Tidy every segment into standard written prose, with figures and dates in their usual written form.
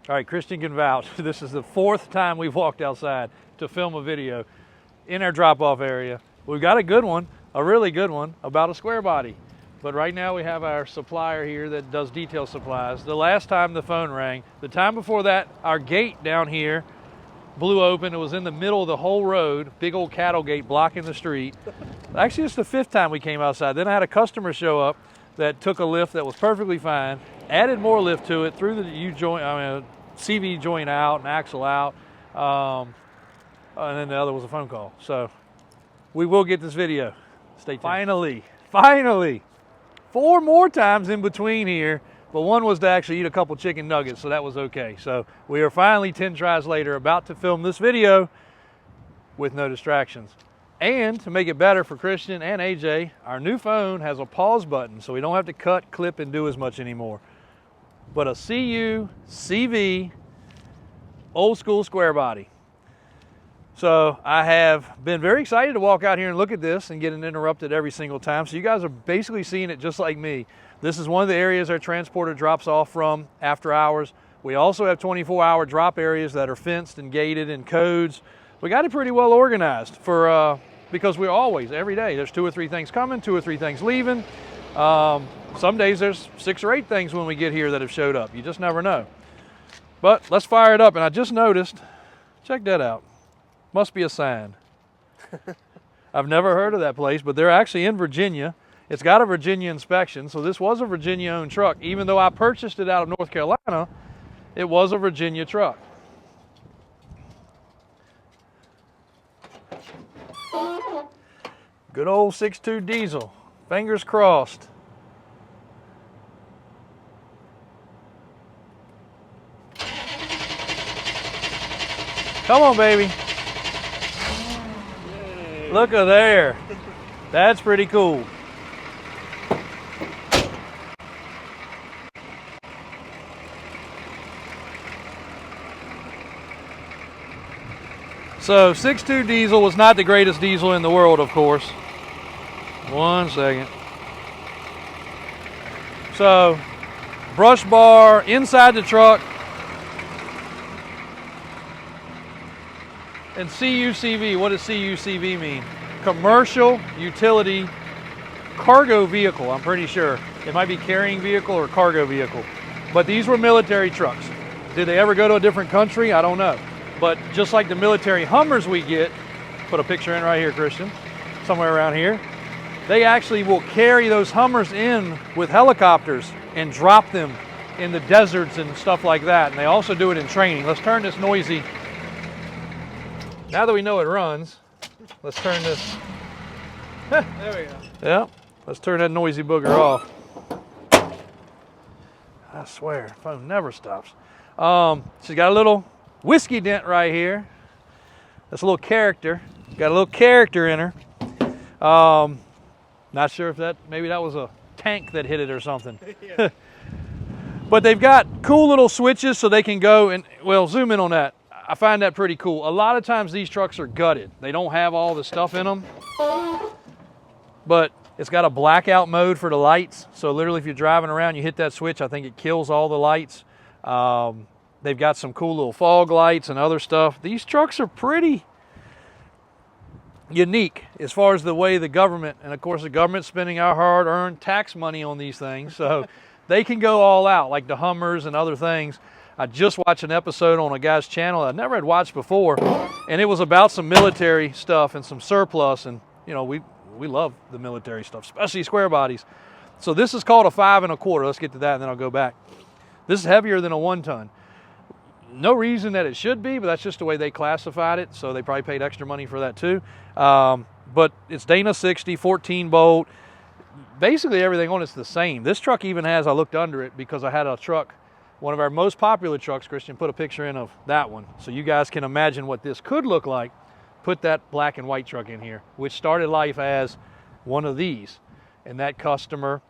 All right, Christian can vouch. This is the 4th time we've walked outside to film a video in our drop-off area. We've got a good one, a really good one, about a square body. But right now we have our supplier here that does detail supplies. The last time the phone rang, the time before that, our gate down here blew open. It was in the middle of the whole road, big old cattle gate blocking the street. Actually, it's the 5th time we came outside. Then I had a customer show up that took a lift that was perfectly fine, added more lift to it, threw the CV joint out and axle out, and then the other was a phone call. So we will get this video. Stay tuned. Finally, 4 more times in between here, but one was to actually eat a couple chicken nuggets, so that was okay. So we are finally 10 tries later about to film this video with no distractions. And to make it better for Christian and AJ, our new phone has a pause button, so we don't have to cut, clip, and do as much anymore. But a CUCV old school square body. So I have been very excited to walk out here and look at this and get it interrupted every single time. So you guys are basically seeing it just like me. This is one of the areas our transporter drops off from after hours. We also have 24-hour drop areas that are fenced and gated and codes. We got it pretty well organized for because we're always, every day, there's 2 or 3 things coming, 2 or 3 things leaving. Some days there's 6 or 8 things when we get here that have showed up. You just never know. But let's fire it up. And I just noticed, check that out. Must be a sign. I've never heard of that place, but they're actually in Virginia. It's got a Virginia inspection, so this was a Virginia-owned truck. Even though I purchased it out of North Carolina, it was a Virginia truck. Good old 6.2 diesel. Fingers crossed. Come on, baby. Yay. Look at there. That's pretty cool. So 6.2 diesel was not the greatest diesel in the world, of course. 1 second. So brush bar inside the truck. And CUCV, what does CUCV mean? Commercial Utility Cargo Vehicle, I'm pretty sure. It might be carrying vehicle or cargo vehicle. But these were military trucks. Did they ever go to a different country? I don't know. But just like the military Hummers we get, put a picture in right here, Christian, somewhere around here, they actually will carry those Hummers in with helicopters and drop them in the deserts and stuff like that. And they also do it in training. Let's turn this noisy. Now that we know it runs, let's turn this. There we go. Yeah, let's turn that noisy booger off. I swear, the phone never stops. She's got a little whiskey dent right here. That's a little character. Got a little character in her. Not sure if maybe that was a tank that hit it or something. Yeah. But they've got cool little switches so they can go and, well, zoom in on that. I find that pretty cool. A lot of times these trucks are gutted. They don't have all the stuff in them. But it's got a blackout mode for the lights. So literally if you're driving around, you hit that switch, I think it kills all the lights. They've got some cool little fog lights and other stuff. These trucks are pretty unique as far as the way the government, and of course the government's spending our hard-earned tax money on these things. So they can go all out, like the Hummers and other things. I just watched an episode on a guy's channel I never had watched before, and it was about some military stuff and some surplus, and you know, we love the military stuff, especially square bodies. So this is called a 5 1/4. Let's get to that and then I'll go back. This is heavier than a 1 ton. No reason that it should be, but that's just the way they classified it, so they probably paid extra money for that too. But it's Dana 60, 14 bolt. Basically everything on it's the same. This truck even has, I looked under it because I had a truck, one of our most popular trucks, Christian, put a picture in of that one. So you guys can imagine what this could look like. Put that black and white truck in here, which started life as one of these. And that customer,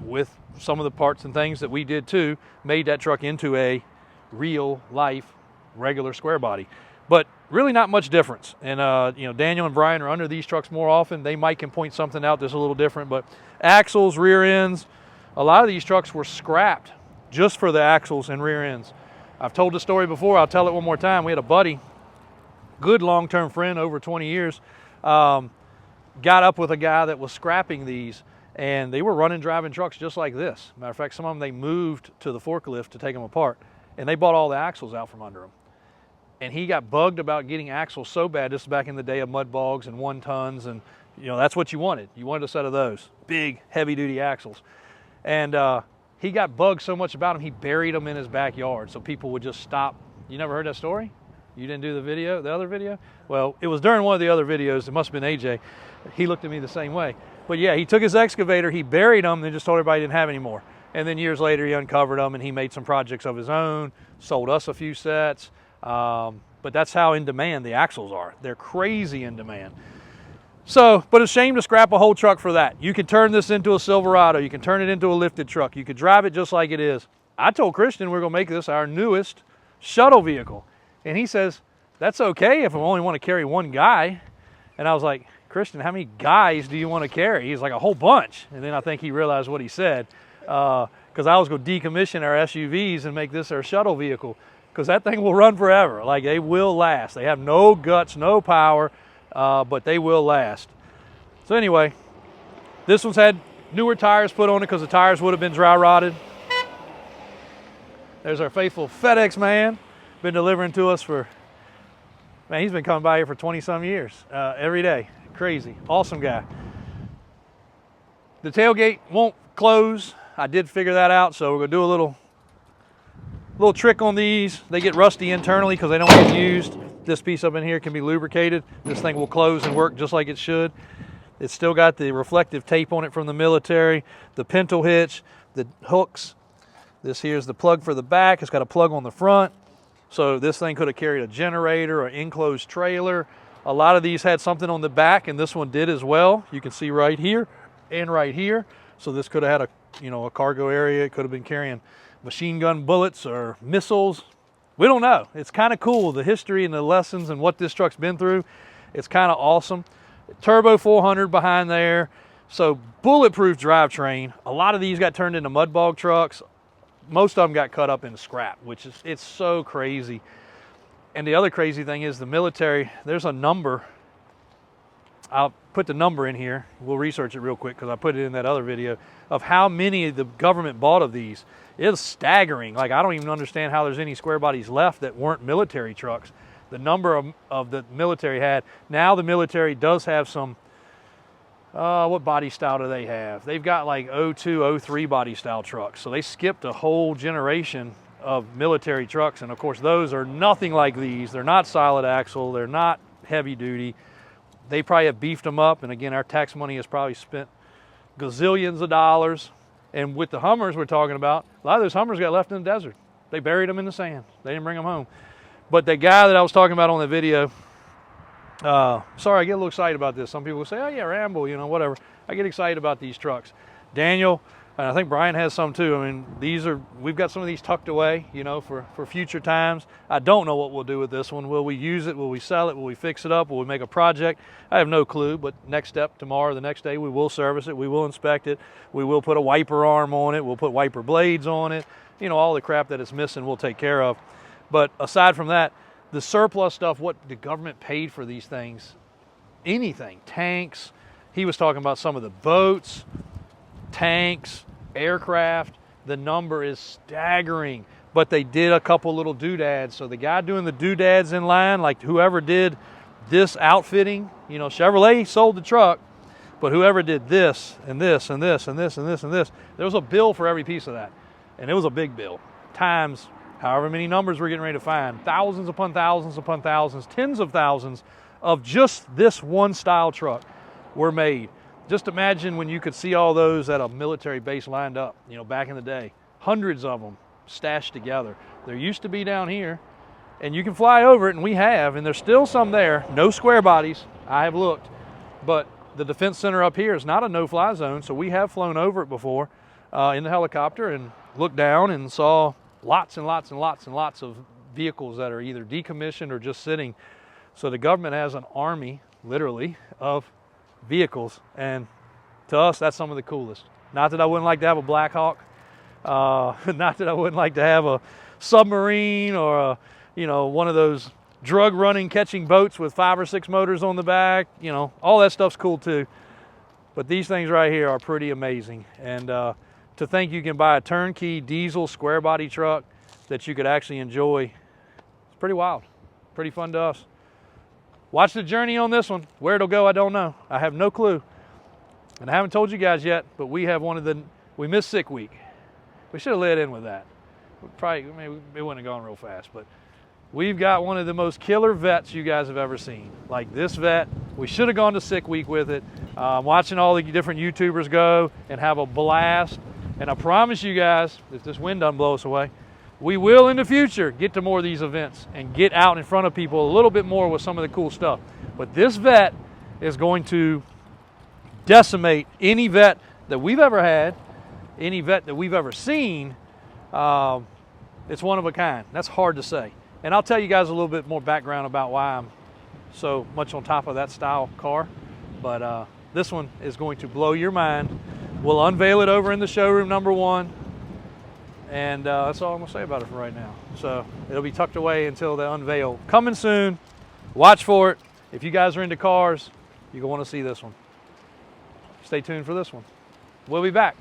with some of the parts and things that we did too, made that truck into a real life regular square body. But really not much difference. And you know, Daniel and Brian are under these trucks more often. They might can point something out that's a little different, but axles, rear ends, a lot of these trucks were scrapped just for the axles and rear ends. I've told the story before, I'll tell it one more time. We had a buddy, good long-term friend over 20 years, got up with a guy that was scrapping these, and they were running, driving trucks just like this. Matter of fact, some of them they moved to the forklift to take them apart, and they bought all the axles out from under them. And he got bugged about getting axles so bad. This is back in the day of mud bogs and 1 tons, and you know, that's what you wanted. You wanted a set of those big, heavy-duty axles. And he got bugged so much about them, he buried them in his backyard so people would just stop. You never heard that story? You didn't do the video, the other video? Well, it was during one of the other videos. It must have been AJ. He looked at me the same way. But yeah, he took his excavator, he buried them, and just told everybody he didn't have any more. And then years later, he uncovered them, and he made some projects of his own, sold us a few sets. But that's how in demand the axles are. They're crazy in demand. So, but it's a shame to scrap a whole truck for that. You can turn this into a Silverado. You can turn it into a lifted truck. You could drive it just like it is. I told Christian we're going to make this our newest shuttle vehicle. And he says, that's okay if I only want to carry 1 guy. And I was like, Christian, how many guys do you want to carry? He's like, a whole bunch. And then I think he realized what he said. Because I was going to decommission our SUVs and make this our shuttle vehicle. Because that thing will run forever. Like, they will last. They have no guts, no power. But they will last. So anyway, this one's had newer tires put on it because the tires would have been dry rotted. There's our faithful FedEx man, been delivering to us for, man, he's been coming by here for 20-some years, every day. Crazy, awesome guy. The tailgate won't close. I did figure that out, so we're gonna do a little trick on these. They get rusty internally because they don't get used. This piece up in here can be lubricated. This thing will close and work just like it should. It's still got the reflective tape on it from the military, the pintle hitch, the hooks. This here's the plug for the back. It's got a plug on the front. So this thing could have carried a generator or enclosed trailer. A lot of these had something on the back, and this one did as well. You can see right here and right here. So this could have had a cargo area. It could have been carrying machine gun bullets or missiles. We don't know. It's kind of cool, the history and the lessons and what this truck's been through. It's kind of awesome. Turbo 400 behind there. So bulletproof drivetrain. A lot of these got turned into mud bog trucks. Most of them got cut up into scrap, which is, it's so crazy. And the other crazy thing is the military, there's a number. I'll put the number in here. We'll research it real quick because I put it in that other video of how many the government bought of these. It's staggering. Like, I don't even understand how there's any square bodies left that weren't military trucks. The number of the military had. Now the military does have some, what body style do they have? They've got like 02, 03 body style trucks. So they skipped a whole generation of military trucks. And of course, those are nothing like these. They're not solid axle. They're not heavy duty. They probably have beefed them up. And again, our tax money has probably spent gazillions of dollars. And with the Hummers we're talking about, a lot of those Hummers got left in the desert. They buried them in the sand. They didn't bring them home. But the guy that I was talking about on the video, sorry, I get a little excited about this. Some people will say, oh yeah, ramble, whatever. I get excited about these trucks. Daniel, and I think Brian has some too. I mean, we've got some of these tucked away, for future times. I don't know what we'll do with this one. Will we use it? Will we sell it? Will we fix it up? Will we make a project? I have no clue, but next step, tomorrow, the next day, we will service it. We will inspect it. We will put a wiper arm on it. We'll put wiper blades on it. All the crap that it's missing, we'll take care of. But aside from that, the surplus stuff, what the government paid for these things, anything, tanks. He was talking about some of the boats, tanks, aircraft. The number is staggering, but they did a couple little doodads. So the guy doing the doodads in line, like whoever did this outfitting, Chevrolet sold the truck, but whoever did this and this and this and this and this and this, there was a bill for every piece of that. And it was a big bill, times however many numbers we're getting ready to find, thousands upon thousands upon thousands, tens of thousands of just this one style truck were made. Just imagine when you could see all those at a military base lined up, back in the day, hundreds of them stashed together. There used to be down here, and you can fly over it, and we have, and there's still some there, no square bodies. I have looked, but the Defense Center up here is not a no-fly zone, so we have flown over it before in the helicopter and looked down and saw lots and lots and lots and lots of vehicles that are either decommissioned or just sitting. So the government has an army, literally, of vehicles, and to us, that's some of the coolest. Not that I wouldn't like to have a Black Hawk, Not that I wouldn't like to have a submarine or one of those drug running catching boats with 5 or 6 motors on the back. All that stuff's cool too. But these things right here are pretty amazing. And to think you can buy a turnkey diesel square body truck that you could actually enjoy, it's pretty wild. Pretty fun to us. Watch the journey on this one. Where it'll go, I don't know. I have no clue. And I haven't told you guys yet, but we missed sick week. We should have led in with that. Maybe it wouldn't have gone real fast, but we've got one of the most killer vets you guys have ever seen. Like this vet, we should have gone to sick week with it. Watching all the different YouTubers go and have a blast. And I promise you guys, if this wind doesn't blow us away, we will in the future get to more of these events and get out in front of people a little bit more with some of the cool stuff. But this vet is going to decimate any vet that we've ever had, any vet that we've ever seen. It's one of a kind. That's hard to say. And I'll tell you guys a little bit more background about why I'm so much on top of that style car. But this one is going to blow your mind. We'll unveil it over in the showroom #1. And that's all I'm gonna say about it for right now. So it'll be tucked away until the unveil. Coming soon. Watch for it. If you guys are into cars, you're gonna wanna see this one. Stay tuned for this one. We'll be back.